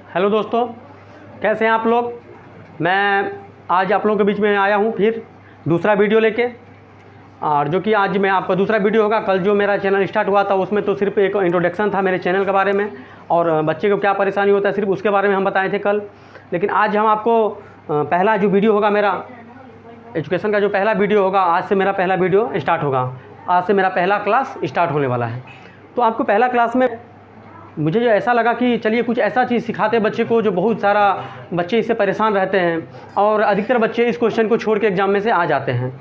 Hello दोस्तों, कैसे हैं आप लोग। मैं आज आप लोगों के बीच में आया हूं फिर दूसरा वीडियो लेके। और जो कि आज मैं आपका दूसरा वीडियो होगा। कल जो मेरा चैनल स्टार्ट हुआ था उसमें तो सिर्फ एक इंट्रोडक्शन था मेरे चैनल के बारे में और बच्चे को क्या परेशानी होता है सिर्फ उसके बारे में हम बताए थे कल। लेकिन आज हम आपको पहला जो वीडियो होगा मेरा एजुकेशन का जो पहला वीडियो होगा, आज से मेरा पहला वीडियो स्टार्ट होगा। आज से मेरा पहला क्लास स्टार्ट होने वाला है। तो आपको पहला क्लास में मुझे जो ऐसा लगा कि चलिए कुछ ऐसा चीज़ सिखाते बच्चे को जो बहुत सारा बच्चे इससे परेशान रहते हैं और अधिकतर बच्चे इस क्वेश्चन को छोड़ के एग्जाम में से आ जाते हैं,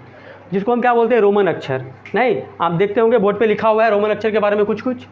जिसको हम क्या बोलते हैं, रोमन अक्षर। नहीं, आप देखते होंगे बोर्ड पे लिखा हुआ है रोमन अक्षर के बारे में कुछ कुछ।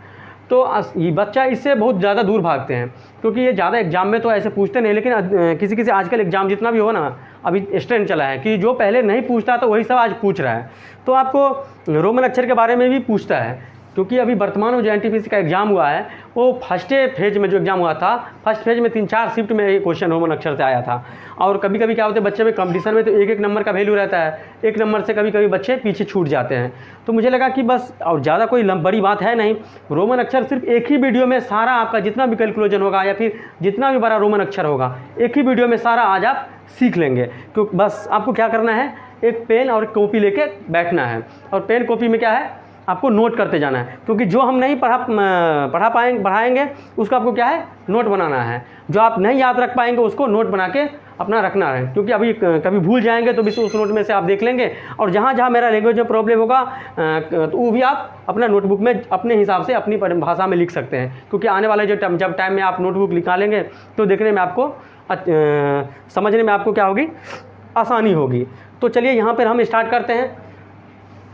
तो ये बच्चा इससे बहुत ज़्यादा दूर भागते हैं क्योंकि ये ज़्यादा एग्जाम में तो ऐसे पूछते नहीं। लेकिन किसी किसी आजकल एग्जाम जितना भी हो ना, अभी ट्रेंड चला है कि जो पहले नहीं पूछता तो वही सब आज पूछ रहा है। तो आपको रोमन अक्षर के बारे में भी पूछता है क्योंकि अभी वर्तमान में जो एनटीपीसी का एग्ज़ाम हुआ है वो फर्स्ट फेज में जो एग्ज़ाम हुआ था, फर्स्ट फेज में 3-4 शिफ्ट में ये क्वेश्चन रोमन अक्षर से आया था। और कभी कभी क्या होता है, बच्चे में कंपटीशन में तो एक नंबर का वैल्यू रहता है, एक नंबर से कभी कभी बच्चे पीछे छूट जाते हैं। तो मुझे लगा कि बस और ज़्यादा कोई बड़ी बात है नहीं, रोमन अक्षर सिर्फ एक ही वीडियो में सारा आपका जितना भी कैलकुलेशन होगा या फिर जितना भी बड़ा रोमन अक्षर होगा एक ही वीडियो में सारा आज आप सीख लेंगे। क्योंकि बस आपको क्या करना है, एक पेन और कॉपी लेके बैठना है और पेन कॉपी में क्या है, आपको नोट करते जाना है। क्योंकि जो हम नहीं पढ़ाएंगे उसको आपको क्या है, नोट बनाना है। जो आप नहीं याद रख पाएंगे उसको नोट बना के अपना रखना है। क्योंकि अभी कभी भूल जाएंगे तो भी उस नोट में से आप देख लेंगे और जहाँ जहाँ मेरा लैंग्वेज में प्रॉब्लम होगा तो वो भी आप अपना नोटबुक में अपने हिसाब से अपनी भाषा में लिख सकते हैं। क्योंकि आने वाले जो जब टाइम में आप नोटबुक निकालेंगे तो देखने में आपको समझने में आपको क्या होगी, आसानी होगी। तो चलिए यहाँ पर हम स्टार्ट करते हैं।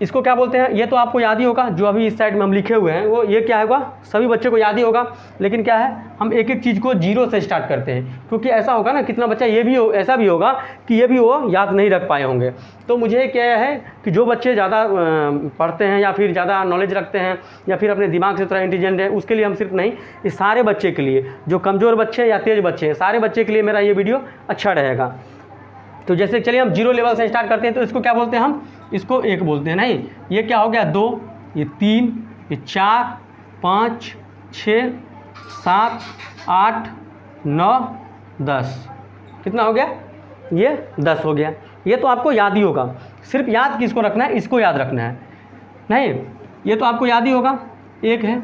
इसको क्या बोलते हैं, ये तो आपको याद ही होगा, जो अभी इस साइड में हम लिखे हुए हैं वो ये क्या होगा, सभी बच्चों को याद ही होगा। लेकिन क्या है, हम एक एक चीज़ को जीरो से स्टार्ट करते हैं क्योंकि ऐसा होगा ना, कितना बच्चा ये भी ऐसा भी होगा कि ये भी वो याद नहीं रख पाए होंगे। तो मुझे क्या है कि जो बच्चे ज़्यादा पढ़ते हैं या फिर ज़्यादा नॉलेज रखते हैं या फिर अपने दिमाग से थोड़ा इंटेलिजेंट है, उसके लिए हम सिर्फ नहीं, इस सारे बच्चे के लिए, जो कमज़ोर बच्चे या तेज़ बच्चे हैं, सारे बच्चे के लिए मेरा ये वीडियो अच्छा रहेगा। तो जैसे चलिए हम जीरो लेवल से स्टार्ट करते हैं। तो इसको क्या बोलते हैं, हम इसको 1 बोलते हैं। नहीं, ये क्या हो गया, 2, ये 3, ये 4, 5, 6, 7, 8, 9, 10। कितना हो गया, ये 10 हो गया। ये तो आपको याद ही होगा। सिर्फ याद किसको रखना है, इसको याद रखना है। नहीं, ये तो आपको याद ही होगा। 1 है,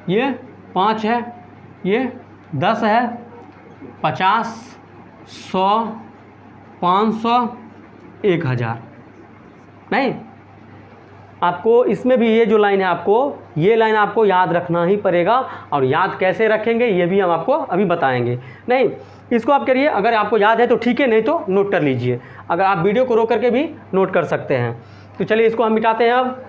ये 5 है, ये 10 है, 50, 100, 500, 1000। नहीं, आपको इसमें भी ये जो लाइन है, आपको ये लाइन आपको याद रखना ही पड़ेगा। और याद कैसे रखेंगे ये भी हम आपको अभी बताएंगे। नहीं, इसको आप करिए, अगर आपको याद है तो ठीक है, नहीं तो नोट कर लीजिए। अगर आप वीडियो को रोक करके भी नोट कर सकते हैं। तो चलिए इसको हम मिटाते हैं। अब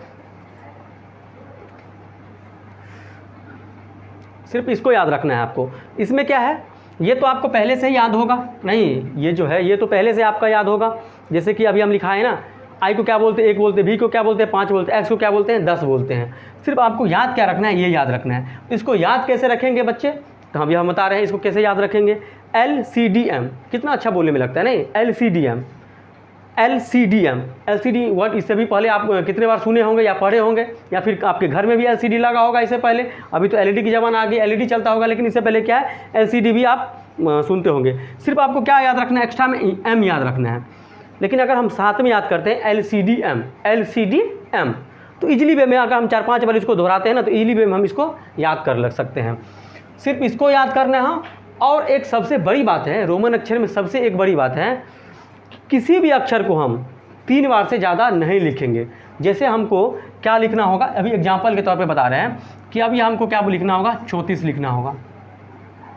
सिर्फ इसको याद रखना है आपको। इसमें क्या है, ये तो आपको पहले से ही याद होगा। नहीं, ये जो है ये तो पहले से आपका याद होगा। जैसे कि अभी हम लिखा है ना, आई को क्या बोलते हैं, 1 बोलते हैं, भी को क्या बोलते हैं, 5 बोलते हैं, एक्स को क्या बोलते हैं, 10 बोलते हैं। सिर्फ आपको याद क्या रखना है, ये याद रखना है। इसको याद कैसे रखेंगे बच्चे, तो हम बता रहे हैं इसको कैसे याद रखेंगे। LCDM, कितना अच्छा बोलने में लगता है। नहीं, LCD वर्ड इससे भी पहले आप कितने बार सुने होंगे या पढ़े होंगे, या फिर आपके घर में भी LCD लगा होगा इससे पहले। अभी तो LED की ज़माना आ गई, LED चलता होगा, लेकिन इससे पहले क्या है, LCD भी आप सुनते होंगे। सिर्फ आपको क्या याद रखना है, एक्स्ट्रा में M याद रखना है। लेकिन अगर हम साथ में याद करते हैं LCDM, तो इजीली वे में अगर हम 4-5 बार इसको दोहराते हैं ना, तो इजीली वे में हम इसको याद कर लग सकते हैं। सिर्फ इसको याद करना है। और एक सबसे बड़ी बात है, रोमन अक्षर में सबसे एक बड़ी बात है, किसी भी अक्षर को हम 3 बार से ज़्यादा नहीं लिखेंगे। जैसे हमको क्या लिखना होगा, अभी एग्जाम्पल के तौर पे बता रहे हैं कि अभी हमको क्या लिखना होगा, 34 लिखना होगा।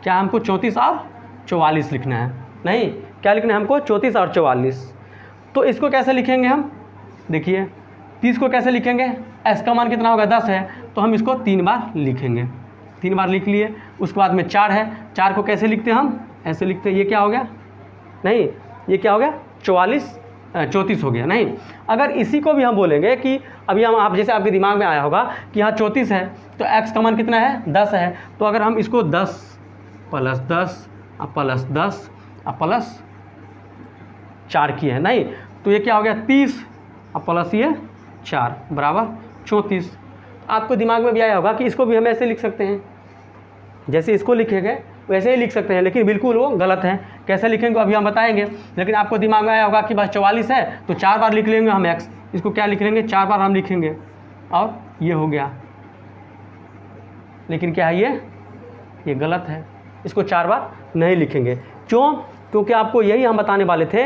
क्या हमको 34 और 44 लिखना है। नहीं, क्या लिखना है हमको, 34 और 44। तो इसको कैसे लिखेंगे हम, देखिए 30 को कैसे लिखेंगे, एस का मान कितना होगा, 10 है, तो हम इसको 3 बार लिखेंगे। 3 बार लिख लिए। उसके बाद में 4 है, 4 को कैसे लिखते हैं हम, ऐसे लिखते हैं। ये क्या हो गया, नहीं ये क्या हो गया, 34 हो गया। नहीं, अगर इसी को भी हम बोलेंगे कि अभी हम आप जैसे आपके दिमाग में आया होगा कि यहाँ 34 है तो x का मान कितना है, 10 है। तो अगर हम इसको 10 + 10 + 10 + 4 किए हैं, नहीं तो ये क्या हो गया, 30 प्लस ये 4 बराबर 34। आपको दिमाग में भी आया होगा कि इसको भी हम ऐसे लिख सकते हैं। जैसे इसको लिखेंगे वैसे ही लिख सकते हैं, लेकिन बिल्कुल वो गलत है। कैसे लिखेंगे अभी हम बताएंगे, लेकिन आपको दिमाग में आया होगा कि बस 44 है तो 4 बार लिख लेंगे हम x, इसको क्या लिख लेंगे 4 बार हम लिखेंगे और ये हो गया। लेकिन क्या है ये गलत है, इसको 4 बार नहीं लिखेंगे। क्यों? क्योंकि आपको यही हम बताने वाले थे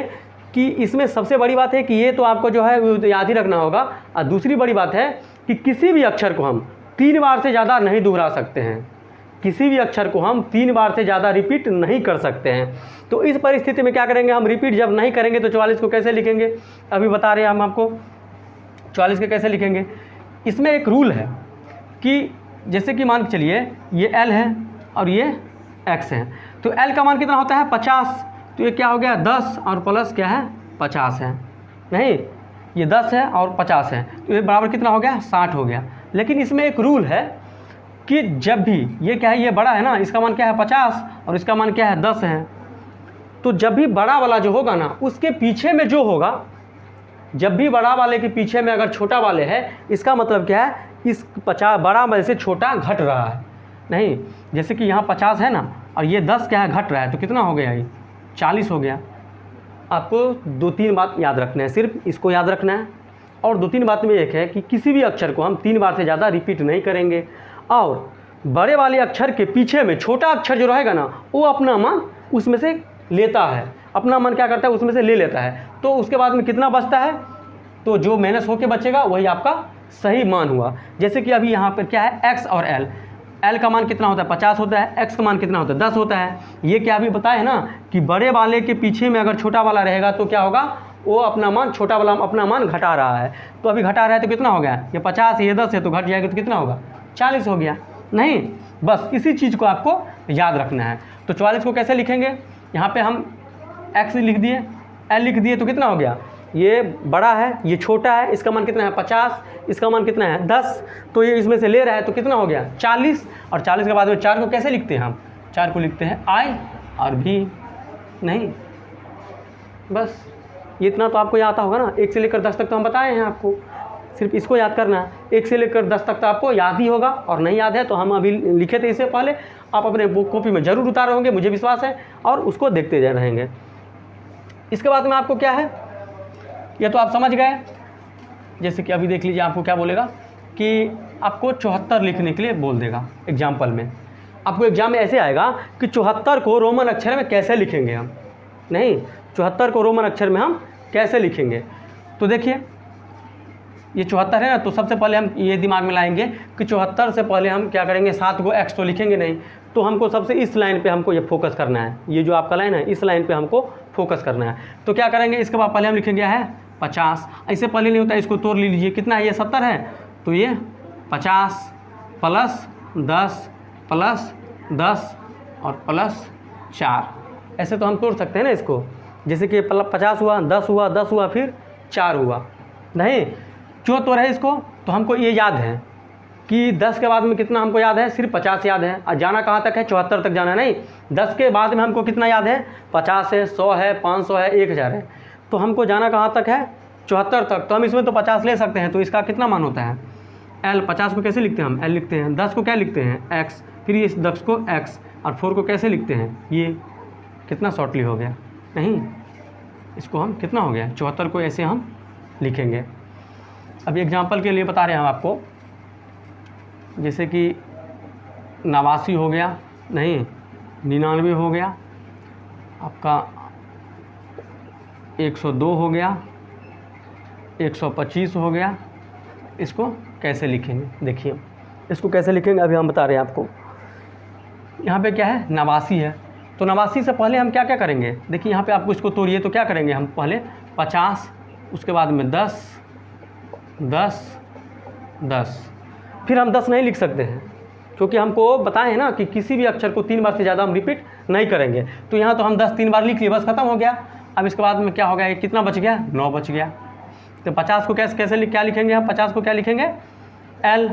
कि इसमें सबसे बड़ी बात है कि ये तो आपको जो है याद ही रखना होगा, और दूसरी बड़ी बात है कि किसी भी अक्षर को हम 3 बार से ज़्यादा नहीं दोहरा सकते हैं, किसी भी अक्षर को हम 3 बार से ज़्यादा रिपीट नहीं कर सकते हैं। तो इस परिस्थिति में क्या करेंगे हम, रिपीट जब नहीं करेंगे तो 44 को कैसे लिखेंगे, अभी बता रहे हैं हम आपको 44 के कैसे लिखेंगे। इसमें एक रूल है कि जैसे कि मान के चलिए ये L है और ये X है, तो L का मान कितना होता है 50, तो ये क्या हो गया 10 और प्लस क्या है 50 है, नहीं ये 10 है और 50 है, तो ये बराबर कितना हो गया 60 हो गया। लेकिन इसमें एक रूल है कि जब भी ये क्या है, ये बड़ा है ना, इसका मान क्या है 50 और इसका मान क्या है 10 है, तो जब भी बड़ा वाला जो होगा ना उसके पीछे में जो होगा, जब भी बड़ा वाले के पीछे में अगर छोटा वाले है, इसका मतलब क्या है इस 50 बड़ा वाले से छोटा घट रहा है। नहीं, जैसे कि यहाँ 50 है ना और ये 10 क्या है घट रहा है, तो कितना हो गया ये 40 हो गया। आपको 2-3 बात याद रखना है, सिर्फ इसको याद रखना है। और 2-3 बात में एक है कि किसी भी अक्षर को हम 3 बार से ज़्यादा रिपीट नहीं करेंगे, और बड़े वाले अक्षर के पीछे में छोटा अक्षर जो रहेगा ना वो अपना मान उसमें से लेता है, अपना मन क्या करता है उसमें से ले लेता है, तो उसके बाद में कितना बचता है, तो जो माइनस होके बचेगा वही आपका सही मान हुआ। जैसे कि अभी यहाँ पर क्या है x और l का मान कितना होता है 50 होता है, x का मान कितना होता है 10 होता है। ये क्या अभी बताए ना कि बड़े वाले के पीछे में अगर छोटा वाला रहेगा तो क्या होगा, वो अपना मान छोटा वाला अपना मान घटा रहा है, तो अभी घटा रहा है तो कितना हो गया, ये 50 ये 10 है तो घट जाएगा तो कितना होगा 40 हो गया। नहीं, बस इसी चीज़ को आपको याद रखना है। तो 44 को कैसे लिखेंगे, यहाँ पे हम x लिख दिए, l लिख दिए, तो कितना हो गया, ये बड़ा है ये छोटा है, इसका मान कितना है 50, इसका मान कितना है 10, तो ये इसमें से ले रहा है तो कितना हो गया 40। और 40 के बाद में 4 को कैसे लिखते हैं हम, 4 को लिखते हैं I और V। नहीं, बस ये इतना तो आपको याद आता होगा ना, 1 से लेकर 10 तक तो हम बताए हैं आपको, सिर्फ इसको याद करना है। 1 से लेकर 10 तक तो आपको याद ही होगा, और नहीं याद है तो हम अभी लिखे थे इससे पहले, आप अपने बुक कॉपी में ज़रूर उतारे होंगे, मुझे विश्वास है, और उसको देखते जा रहेंगे। इसके बाद में आपको क्या है, ये तो आप समझ गए। जैसे कि अभी देख लीजिए आपको क्या बोलेगा कि आपको 74 लिखने के लिए बोल देगा। एग्जाम्पल में आपको एग्जाम में ऐसे आएगा कि 74 को रोमन अक्षर में कैसे लिखेंगे हम, नहीं 74 को रोमन अक्षर में हम कैसे लिखेंगे। तो देखिए ये 74 है ना, तो सबसे पहले हम ये दिमाग में लाएंगे कि 74 से पहले हम क्या करेंगे, 7 को x तो लिखेंगे नहीं, तो हमको सबसे इस लाइन पे हमको ये फोकस करना है, ये जो आपका लाइन है इस लाइन पे हमको फोकस करना है। तो क्या करेंगे, इसके बाद पहले हम लिखेंगे है 50, ऐसे पहले नहीं होता, इसको तोड़ लीजिए, कितना है ये 70 है, तो ये 50 प्लस 10 प्लस 10 और प्लस 4, ऐसे तो हम तोड़ सकते हैं ना इसको। जैसे कि 50 हुआ, 10 हुआ, 10 हुआ, फिर 4 हुआ। नहीं, क्यों तोड़ है इसको, तो हमको ये याद है कि 10 के बाद में कितना हमको याद है, सिर्फ 50 याद है, और जाना कहाँ तक है 74 तक जाना है। नहीं, 10 के बाद में हमको कितना याद है, 50 है, 100 है, 500 है, 1000 है, तो हमको जाना कहाँ तक है 74 तक। तो हम इसमें तो 50 ले सकते हैं, तो इसका कितना मान होता है l। 50 को कैसे लिखते हैं हम, l लिखते हैं, 10 को क्या लिखते हैं x, फिर ये 10 को x, और 4 को कैसे लिखते हैं, ये कितना शॉर्टली हो गया, नहीं इसको हम कितना हो गया 74 को ऐसे हम लिखेंगे। अभी एग्जांपल के लिए बता रहे हैं हम आपको, जैसे कि 89 हो गया, नहीं 99 हो गया, आपका 102 हो गया, 125 हो गया। इसको कैसे लिखेंगे, देखिए इसको कैसे लिखेंगे अभी हम बता रहे हैं आपको। यहाँ पे क्या है 89 है, तो 89 से पहले हम क्या क्या करेंगे, देखिए यहाँ पे आपको इसको तोड़िए, तो क्या करेंगे हम, पहले 50, उसके बाद में 10 10 10, फिर हम 10 नहीं लिख सकते हैं क्योंकि हमको बताए हैं ना कि किसी भी अक्षर को 3 बार से ज़्यादा हम रिपीट नहीं करेंगे। तो यहाँ तो हम 10 3 बार लिख लिए, बस ख़त्म हो गया। अब इसके बाद में क्या हो गया, ये कितना बच गया 9 बच गया। तो 50 को कैसे क्या लिखेंगे हम, 50 को क्या लिखेंगे l,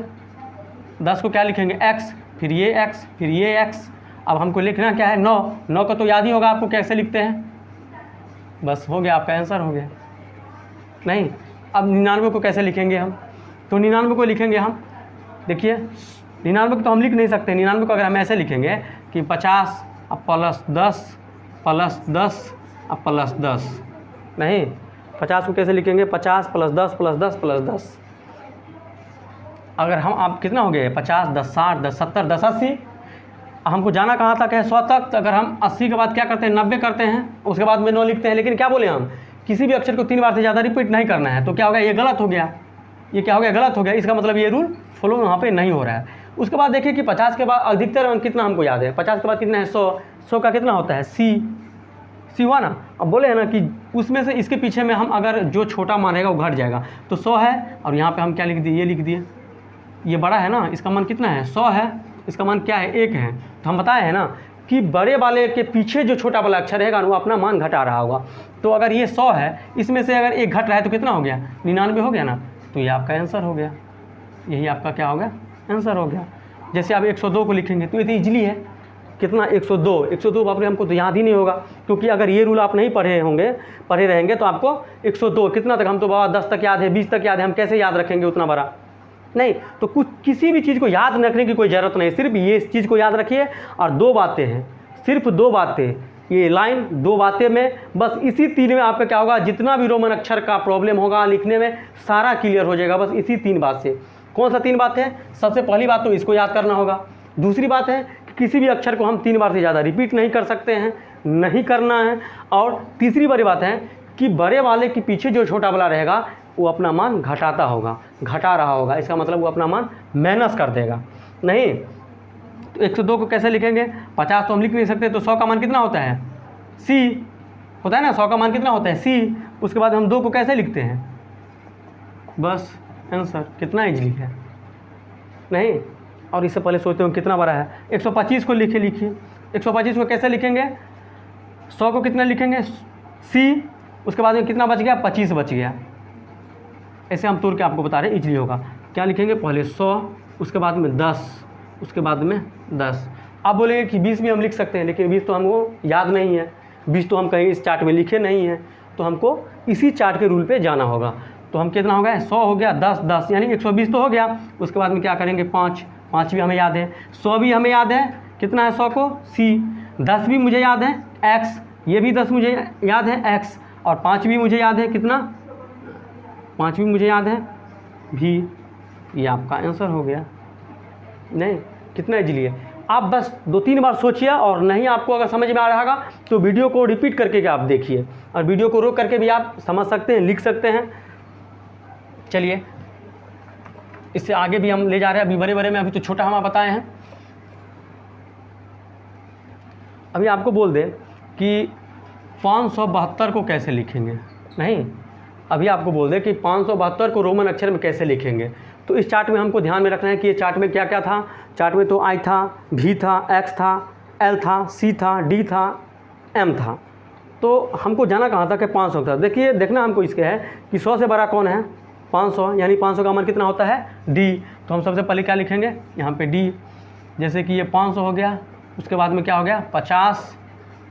10 को क्या लिखेंगे x, फिर ये x, फिर ये x। अब हमको लिखना क्या है 9, 9 का तो याद ही होगा आपको कैसे लिखते हैं, बस हो गया आपका आंसर हो गया। नहीं, अब 99 को कैसे लिखेंगे हम, तो 99 को लिखेंगे हम, देखिए 99 को तो हम लिख नहीं सकते। 99 को अगर हम ऐसे लिखेंगे कि 50 अब +10 +10 अब +10, नहीं 50 को कैसे लिखेंगे, 50 + 10 + 10 + 10। अगर हम आप कितना हो गए 50 10 60 10 70 10 80, हमको जाना कहाँ तक है 100 तक। तो अगर हम 80 के बाद क्या करते हैं 90 करते हैं, उसके बाद में 9 लिखते हैं। लेकिन क्या बोले हम, किसी भी अक्षर को 3 बार से ज़्यादा रिपीट नहीं करना है। तो क्या हो गया, ये गलत हो गया, ये क्या हो गया, गलत हो गया। इसका मतलब ये रूल फॉलो यहाँ पे नहीं हो रहा है। उसके बाद देखिए कि 50 के बाद अधिकतर अंक कितना हमको याद है, 50 के बाद कितना है 100, 100 का कितना होता है सी हुआ ना। अब बोले हैं ना कि उसमें से इसके पीछे में हम अगर जो छोटा मान रहेगा वो घट जाएगा। तो 100 है और यहाँ पे हम क्या लिख दिए, ये लिख दिए, ये बड़ा है ना, इसका मान कितना है 100 है, इसका मान क्या है 1 है। तो हम बताए हैं ना कि बड़े वाले के पीछे जो छोटा वाला अक्षर रहेगा वो अपना मान घटा रहा होगा। तो अगर ये 100 है, इसमें से अगर 1 घट रहा है तो कितना हो गया 99 हो गया ना। तो ये आपका आंसर हो गया, यही आपका क्या हो गया आंसर हो गया। जैसे आप 102 को लिखेंगे तो ये तो ईजिली है, कितना 102 बाप रे, हमको तो याद ही नहीं होगा। क्योंकि अगर ये रूल आप नहीं पढ़े रहेंगे तो आपको 102 कितना तक, हम तो बाबा 10 तक याद है 20 तक याद है, हम कैसे याद रखेंगे उतना बड़ा, नहीं। तो कुछ किसी भी चीज़ को याद रखने की कोई ज़रूरत नहीं, सिर्फ ये इस चीज़ को याद रखिए। और 2 बातें हैं, सिर्फ 2 बातें, ये लाइन 2 बातें में, बस इसी 3 में आपका क्या होगा, जितना भी रोमन अक्षर का प्रॉब्लम होगा लिखने में सारा क्लियर हो जाएगा, बस इसी 3 बात से। कौन सा 3 बात है, सबसे पहली बात तो इसको याद करना होगा। दूसरी बात है कि किसी भी अक्षर को हम 3 बार से ज़्यादा रिपीट नहीं कर सकते हैं, नहीं करना है। और तीसरी बड़ी बात है कि बड़े वाले के पीछे जो छोटा वाला रहेगा वो अपना मान घटा रहा होगा, इसका मतलब वो अपना मान माइनस कर देगा, नहीं। तो 102 को कैसे लिखेंगे, 50 तो हम लिख नहीं सकते, तो 100 का मान कितना होता है सी होता है ना, 100 का मान कितना होता है सी। उसके बाद हम 2 को कैसे लिखते हैं, बस आंसर, कितना इजली है, नहीं। और इससे पहले सोचते हो कितना बड़ा है, 125 को लिखिए 125 को कैसे लिखेंगे, 100 को कितना लिखेंगे सी, उसके बाद में कितना बच गया 25 बच गया। ऐसे हम तोड़ के आपको बता रहे हैं, इजली होगा। क्या लिखेंगे, पहले 100, उसके बाद में 10, उसके बाद में 10। आप बोलेंगे कि 20 भी हम लिख सकते हैं, लेकिन 20 तो हमको याद नहीं है, 20 तो हम कहीं इस चार्ट में लिखे नहीं हैं, तो हमको इसी चार्ट के रूल पे जाना होगा। तो हम कितना हो गया 100 हो गया, 10 10 यानी 120 तो हो गया। उसके बाद में क्या करेंगे 5 भी हमें याद है, 100 भी हमें याद है, कितना है 100 को सी, 10 भी मुझे याद है एक्स, ये भी 10 मुझे याद है एक्स, और 5 भी मुझे याद है, कितना 5 भी मुझे याद है भी। ये आपका आंसर हो गया, नहीं, कितना इजली है। आप बस 2-3 बार सोचिए, और नहीं आपको अगर समझ में आ रहा होगा तो वीडियो को रिपीट करके आप देखिए, और वीडियो को रोक करके भी आप समझ सकते हैं, लिख सकते हैं। चलिए इससे आगे भी हम ले जा रहे हैं, अभी बड़े में, अभी तो छोटा हम बताए हैं। अभी आपको बोल दें कि 572 को कैसे लिखेंगे, नहीं, अभी आपको बोल दें कि 572 को रोमन अक्षर में कैसे लिखेंगे। तो इस चार्ट में हमको ध्यान में रखना है कि ये चार्ट में क्या क्या था। चार्ट में तो आई था, भी था, एक्स था, एल था, सी था, डी था, एम था। तो हमको जाना कहाँ था कि 500 था। देखिए देखना हमको इसके है कि 100 से बड़ा कौन है 500, यानी 500 का मान कितना होता है डी। तो हम सबसे पहले क्या लिखेंगे यहाँ पे डी, जैसे कि ये 500 हो गया, उसके बाद में क्या हो गया 50,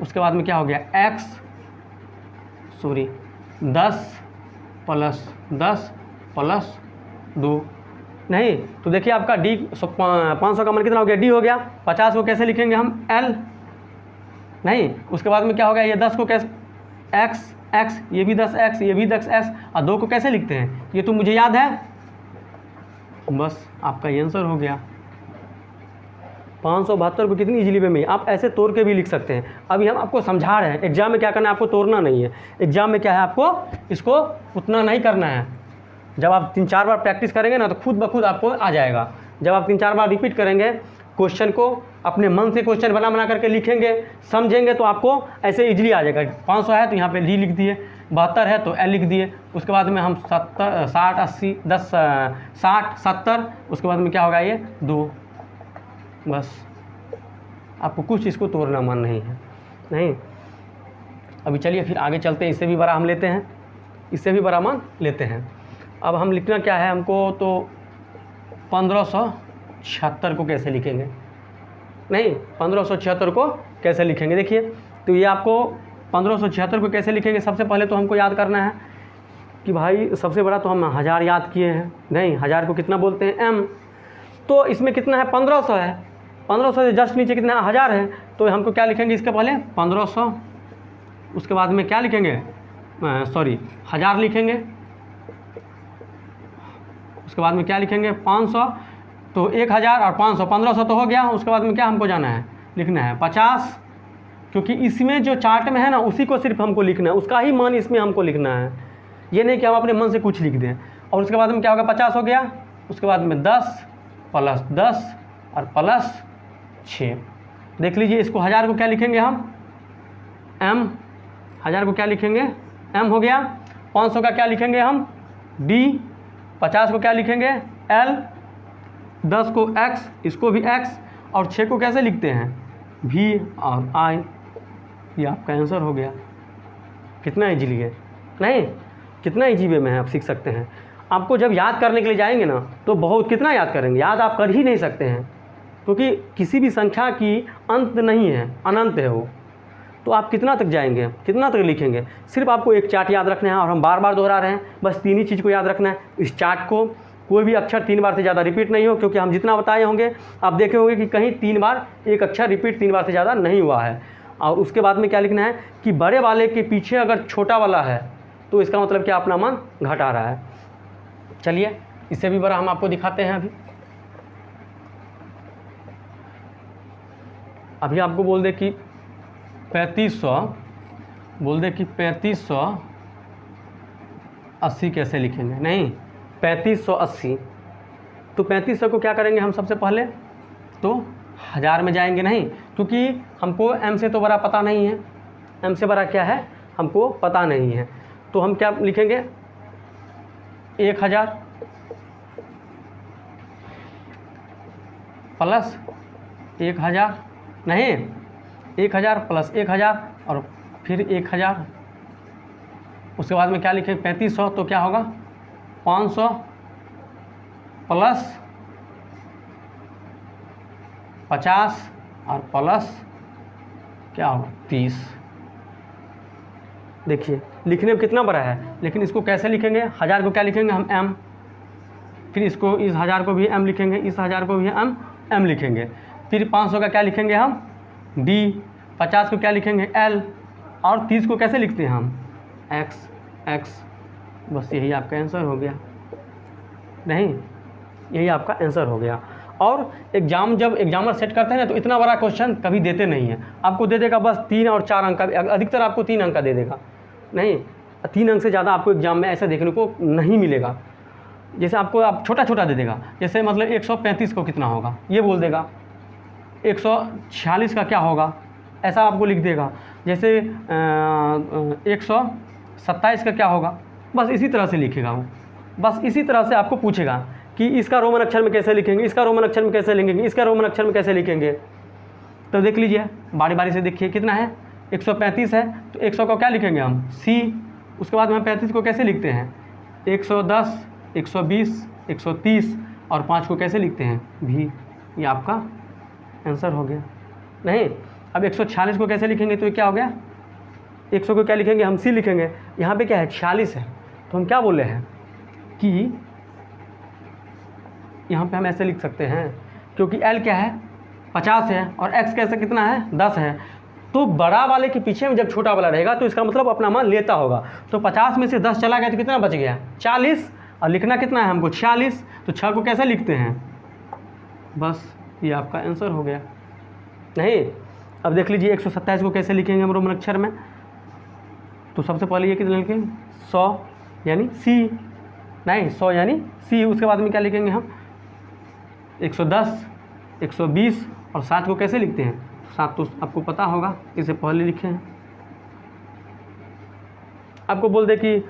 उसके बाद में क्या हो गया 10 प्लस 10 प्लस 2, नहीं। तो देखिए आपका डी 500 का मान कितना हो गया डी हो गया। 50 को कैसे लिखेंगे हम एल, नहीं। उसके बाद में क्या हो गया ये 10 को कैसे एक्स, ये भी 10 एक्स, ये भी 10 एक्स, और 2 को कैसे लिखते हैं ये तो मुझे याद है, बस आपका ये आंसर हो गया। 572 को कितनी इजीली वे में आप ऐसे तोड़ के भी लिख सकते हैं। अभी हम आपको समझा रहे हैं, एग्जाम में क्या करना है आपको तोड़ना नहीं है। एग्जाम में क्या है आपको इसको उतना नहीं करना है। जब आप 3-4 बार प्रैक्टिस करेंगे ना तो खुद ब खुद आपको आ जाएगा। जब आप 3-4 बार रिपीट करेंगे क्वेश्चन को, अपने मन से क्वेश्चन बना करके लिखेंगे, समझेंगे, तो आपको ऐसे इजीली आ जाएगा। 500 है तो यहाँ पे डी लिख दिए, 72 है तो एल लिख दिए, उसके बाद में हम 70 60 80 10 60 70, उसके बाद में क्या होगा ये 2, बस। आपको कुछ इसको तोड़ना मन नहीं है, नहीं। अभी चलिए फिर आगे चलते हैं, इससे भी बड़ा हम लेते हैं, इससे भी बड़ा मान लेते हैं। अब हम लिखना क्या है हमको, तो 1576 को कैसे लिखेंगे, नहीं 1576 को कैसे लिखेंगे। देखिए तो ये आपको 1576 को कैसे लिखेंगे, सबसे पहले तो हमको याद करना है कि भाई सबसे बड़ा तो हम 1000 याद किए हैं, नहीं 1000 को कितना बोलते हैं एम। तो इसमें कितना है 1500 है, 1500 से जस्ट नीचे कितना 1000 है, तो हमको क्या लिखेंगे इसके पहले 1500, उसके बाद में क्या लिखेंगे 1000 लिखेंगे, उसके बाद में क्या लिखेंगे 500, तो 1000 और 500 1500 तो हो गया। उसके बाद में क्या हमको जाना है लिखना है 50, क्योंकि इसमें जो चार्ट में है ना उसी को सिर्फ हमको लिखना है, उसका ही मान इसमें हमको लिखना है, ये नहीं कि हम अपने मन से कुछ लिख दें। और उसके बाद में क्या होगा 50 हो गया, उसके बाद में 10 प्लस 10 और प्लस 6। देख लीजिए इसको 1000 को क्या लिखेंगे हम m, 1000 को क्या लिखेंगे m हो गया। 500 का क्या लिखेंगे हम d, 50 को क्या लिखेंगे l, 10 को x, इसको भी x, और 6 को कैसे लिखते हैं v और i। ये आपका आंसर हो गया। कितना ईजी है नहीं, कितना ईजी वे में है, आप सीख सकते हैं। आपको जब याद करने के लिए जाएंगे ना तो बहुत कितना याद करेंगे, याद आप कर ही नहीं सकते हैं, क्योंकि किसी भी संख्या की अंत नहीं है, अनंत है वो। तो आप कितना तक जाएंगे, कितना तक लिखेंगे। सिर्फ आपको एक चार्ट याद रखना है, और हम बार बार दोहरा रहे हैं, बस 3 ही चीज़ को याद रखना है। इस चार्ट को कोई भी अक्षर 3 बार से ज़्यादा रिपीट नहीं हो, क्योंकि हम जितना बताए होंगे आप देखे होंगे कि कहीं 3 बार एक अक्षर रिपीट 3 बार से ज़्यादा नहीं हुआ है। और उसके बाद में क्या लिखना है कि बड़े वाले के पीछे अगर छोटा वाला है तो इसका मतलब क्या अपना मान घटा रहा है। चलिए इससे भी बड़ा हम आपको दिखाते हैं। अभी आपको बोल दे कि 3500, बोल दे कि 3580 कैसे लिखेंगे, नहीं 3580, तो 3500 को क्या करेंगे हम सबसे पहले तो 1000 में जाएंगे, नहीं क्योंकि हमको m से तो बड़ा पता नहीं है, m से बड़ा क्या है हमको पता नहीं है, तो हम क्या लिखेंगे 1000 प्लस 1000, नहीं 1000 प्लस 1000 और फिर 1000, उसके बाद में क्या लिखेंगे 3500, तो क्या होगा 500 प्लस 50 और प्लस क्या होगा 30। देखिए लिखने में कितना बड़ा है, लेकिन इसको कैसे लिखेंगे, 1000 को क्या लिखेंगे हम m, फिर इसको इस 1000 को भी m लिखेंगे, इस 1000 को भी हम m लिखेंगे, फिर 500 का क्या लिखेंगे हम d, 50 को क्या लिखेंगे l, और 30 को कैसे लिखते हैं हम x। बस यही आपका आंसर हो गया, नहीं यही आपका आंसर हो गया। और एग्ज़ाम जब एग्जामर सेट करते हैं ना तो इतना बड़ा क्वेश्चन कभी देते नहीं है, आपको दे देगा बस 3 और 4 अंक का, अधिकतर आपको 3 अंक का दे देगा, नहीं 3 अंक से ज़्यादा आपको एग्जाम में ऐसा देखने को नहीं मिलेगा। जैसे आपको आप छोटा छोटा दे देगा, जैसे मतलब 135 को कितना होगा ये बोल देगा, 146 का क्या होगा ऐसा आपको लिख देगा, जैसे 127 का क्या होगा, बस इसी तरह से लिखेगा वो। बस इसी तरह से आपको पूछेगा कि इसका रोमन अक्षर में कैसे लिखेंगे, इसका रोमन अक्षर में कैसे लिखेंगे, इसका रोमन अक्षर में कैसे लिखेंगे। तो देख लीजिए बारी बारी से देखिए कितना है 135 है, तो 100 को क्या लिखेंगे हम C, उसके बाद हम 35 को कैसे लिखते हैं 110, 120, 130 और 5 को कैसे लिखते हैं V। ये आपका आंसर हो गया। नहीं अब 146 को कैसे लिखेंगे, तो ये क्या हो गया 100 को क्या लिखेंगे हम C लिखेंगे, यहाँ पे क्या है 46 है, तो हम क्या बोले हैं कि यहाँ पे हम ऐसे लिख सकते हैं, क्योंकि L क्या है 50 है और X कैसे कितना है 10 है, तो बड़ा वाले के पीछे में जब छोटा वाला रहेगा तो इसका मतलब अपना मान लेता होगा। तो 50 में से 10 चला गया तो कितना बच गया 40, और लिखना कितना है हमको 46, तो 6 को कैसे लिखते हैं, बस ये आपका आंसर हो गया। नहीं अब देख लीजिए 127 को कैसे लिखेंगे हम रोमन अक्षर में, तो सबसे पहले ये कितना लिखेंगे 100 यानी C, नहीं 100 यानी C, उसके बाद में क्या लिखेंगे हम 110, 120 और 7 को कैसे लिखते हैं, 7 तो आपको पता होगा इसे पहले लिखे हैं। आपको बोल दे कि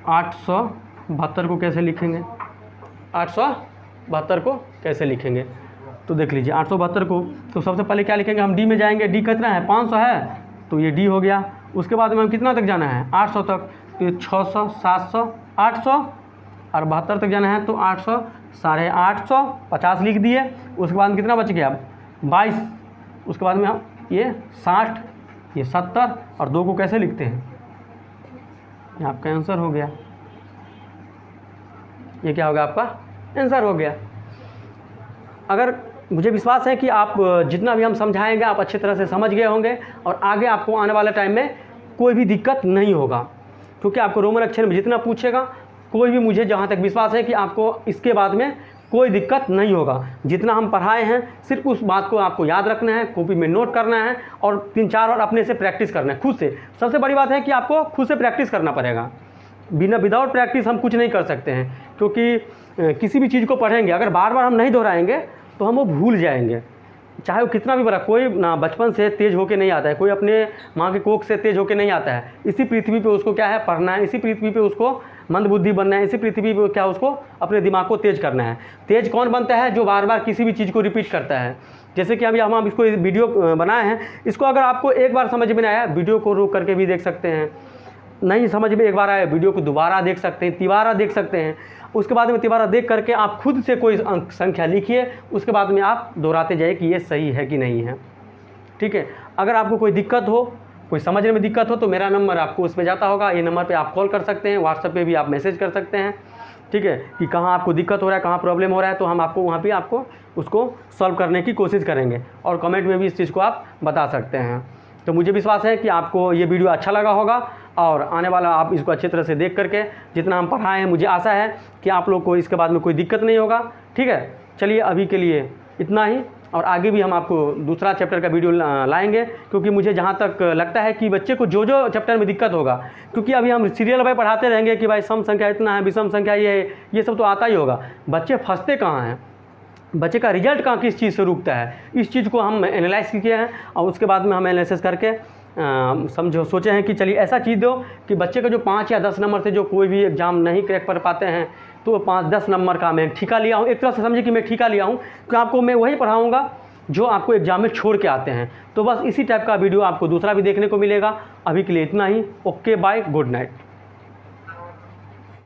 872 को कैसे लिखेंगे, 872 को कैसे लिखेंगे, तो देख लीजिए 872 को तो सबसे पहले क्या लिखेंगे हम D में जाएंगे, D कितना है 500 है तो ये D हो गया। उसके बाद में हम कितना तक जाना है 800 तक, तो ये 600, 700, 800 और 72 तक जाना है, तो 800, 850, 50 लिख दिए। उसके बाद में कितना बच गया 22, उसके बाद में हम ये 60, ये 70 और 2 को कैसे लिखते हैं, ये आपका आंसर हो गया। ये क्या होगा आपका आंसर हो गया। अगर मुझे विश्वास है कि आप जितना भी हम समझाएंगे आप अच्छी तरह से समझ गए होंगे और आगे आपको आने वाले टाइम में कोई भी दिक्कत नहीं होगा, क्योंकि आपको रोमन अक्षर में जितना पूछेगा कोई भी, मुझे जहाँ तक विश्वास है कि आपको इसके बाद में कोई दिक्कत नहीं होगा। जितना हम पढ़ाए हैं सिर्फ उस बात को आपको याद रखना है, कॉपी में नोट करना है और 3-4 बार अपने से प्रैक्टिस करना है खुद से। सबसे बड़ी बात है कि आपको खुद से प्रैक्टिस करना पड़ेगा, विदाउट प्रैक्टिस हम कुछ नहीं कर सकते हैं। क्योंकि किसी भी चीज़ को पढ़ेंगे अगर बार बार हम नहीं दोहराएंगे तो हम वो भूल जाएंगे, चाहे वो कितना भी बड़ा। कोई ना बचपन से तेज़ होके नहीं आता है, कोई अपने माँ के कोख से तेज़ होके नहीं आता है। इसी पृथ्वी पे उसको क्या है, पढ़ना है, इसी पृथ्वी पे उसको मंदबुद्धि बनना है, इसी पृथ्वी पे क्या उसको अपने दिमाग को तेज़ करना है। तेज़ कौन बनता है? जो बार बार किसी भी चीज़ को रिपीट करता है। जैसे कि अभी हम इसको वीडियो बनाए हैं, इसको अगर आपको एक बार समझ में नहीं आया, वीडियो को रोक करके भी देख सकते हैं। नहीं समझ में एक बार आया, वीडियो को दोबारा देख सकते हैं, तिबारा देख सकते हैं। उसके बाद में तिबारा देख करके आप खुद से कोई अंक संख्या लिखिए, उसके बाद में आप दोहराते जाइए कि ये सही है कि नहीं है। ठीक है। अगर आपको कोई दिक्कत हो, कोई समझने में दिक्कत हो तो मेरा नंबर आपको उस पर जाता होगा, ये नंबर पे आप कॉल कर सकते हैं, व्हाट्सएप पे भी आप मैसेज कर सकते हैं। ठीक है, कि कहाँ आपको दिक्कत हो रहा है, कहाँ प्रॉब्लम हो रहा है, तो हम आपको वहाँ पे आपको उसको सॉल्व करने की कोशिश करेंगे और कमेंट में भी इस चीज़ को आप बता सकते हैं। तो मुझे विश्वास है कि आपको ये वीडियो अच्छा लगा होगा और आने वाला आप इसको अच्छी तरह से देख करके जितना हम पढ़ाए हैं, मुझे आशा है कि आप लोग को इसके बाद में कोई दिक्कत नहीं होगा। ठीक है, चलिए अभी के लिए इतना ही, और आगे भी हम आपको दूसरा चैप्टर का वीडियो लाएंगे, क्योंकि मुझे जहाँ तक लगता है कि बच्चे को जो जो चैप्टर में दिक्कत होगा, क्योंकि अभी हम सीरियल बाय पढ़ाते रहेंगे कि भाई सम संख्या इतना है, विषम संख्या ये सब तो आता ही होगा। बच्चे फंसते कहाँ हैं, बच्चे का रिजल्ट कहाँ किस चीज़ से रुकता है, इस चीज़ को हम एनालाइज किए हैं और उसके बाद में हम एनालिसिस करके सोचे हैं कि चलिए ऐसा चीज़ दो कि बच्चे का जो 5 या 10 नंबर से जो कोई भी एग्ज़ाम नहीं क्रैक कर पाते हैं, तो 5-10 नंबर का मैं ठेका लिया हूँ। एक तरह से समझिए कि मैं ठेका लिया हूँ कि आपको मैं वही पढ़ाऊँगा जो आपको एग्ज़ाम में छोड़ के आते हैं। तो बस इसी टाइप का वीडियो आपको दूसरा भी देखने को मिलेगा। अभी के लिए इतना ही। Okay, bye, good night.